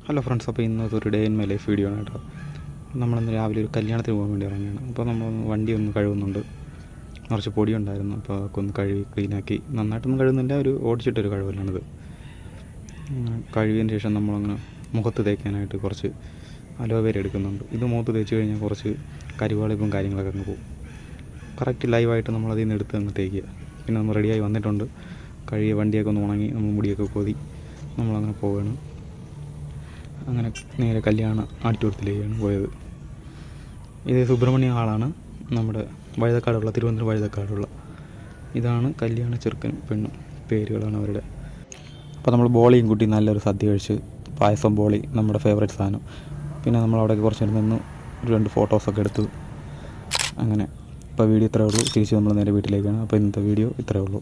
Hello friends, അപ്പോൾ ഇന്നത്തെ ഒരു day in my life video ആണ് കേട്ടോ. നമ്മളിന്ന് രാവിലെ ഒരു കല്യാണത്തിന് പോകാൻ വേണ്ടി ഇറങ്ങിയാണ്. അപ്പോൾ നമ്മൾ വണ്ടി ഒന്ന് കഴുകുന്നുണ്ട്. കുറച്ച് പൊടി ഉണ്ടായിരുന്നു, അപ്പോൾ അതൊക്കെ ഒന്ന് കഴുകി ക്ലീനാക്കി. നന്നായിട്ടൊന്നും കഴുകുന്നില്ല, ഒരു ഓടിച്ചിട്ടൊരു കഴുകലാണിത്. കഴുകിയതിന് ശേഷം നമ്മളങ്ങനെ മുഖത്ത് തേക്കാനായിട്ട് കുറച്ച് അലോവേര എടുക്കുന്നുണ്ട്. ഇത് മുഖത്ത് തേച്ച് കഴിഞ്ഞാൽ കുറച്ച് കരിവാളിപ്പും കാര്യങ്ങളൊക്കെ അങ്ങ് പോകും. കറക്റ്റ് ലൈവായിട്ട് നമ്മളതിൽ നിന്ന് എടുത്ത് അങ്ങ് തേക്കുക. പിന്നെ നമ്മൾ റെഡിയായി വന്നിട്ടുണ്ട്. കഴുകിയ വണ്ടിയൊക്കെ ഒന്ന് ഉണങ്ങി, നമ്മൾ മുടിയൊക്കെ കൊതി നമ്മളങ്ങനെ പോവുകയാണ്. അങ്ങനെ നേരെ കല്യാണ ആഡിറ്റോറിയത്തിലേക്കാണ് പോയത്. ഇത് സുബ്രഹ്മണ്യ ഹാളാണ്, നമ്മുടെ വഴുതക്കാടുള്ള, തിരുവനന്തപുരം വഴുതക്കാടുള്ള. ഇതാണ് കല്യാണ ചെറുക്കനും പെണ്ണും, പേരുകളാണ് അവരുടെ. അപ്പോൾ നമ്മൾ ബോളിയും കൂട്ടി നല്ലൊരു സദ്യ കഴിച്ച്, പായസം ബോളി നമ്മുടെ ഫേവറേറ്റ് സാധനം. പിന്നെ നമ്മളവിടെ കുറച്ച് നേരം നിന്ന് ഒരു 2 ഫോട്ടോസൊക്കെ എടുത്തു. അങ്ങനെ ഇപ്പോൾ വീഡിയോ ഇത്രയേ ഉള്ളൂ. തിരിച്ച് നമ്മൾ നേരെ വീട്ടിലേക്കാണ്. അപ്പോൾ ഇന്നത്തെ വീഡിയോ ഇത്രയേ ഉള്ളൂ.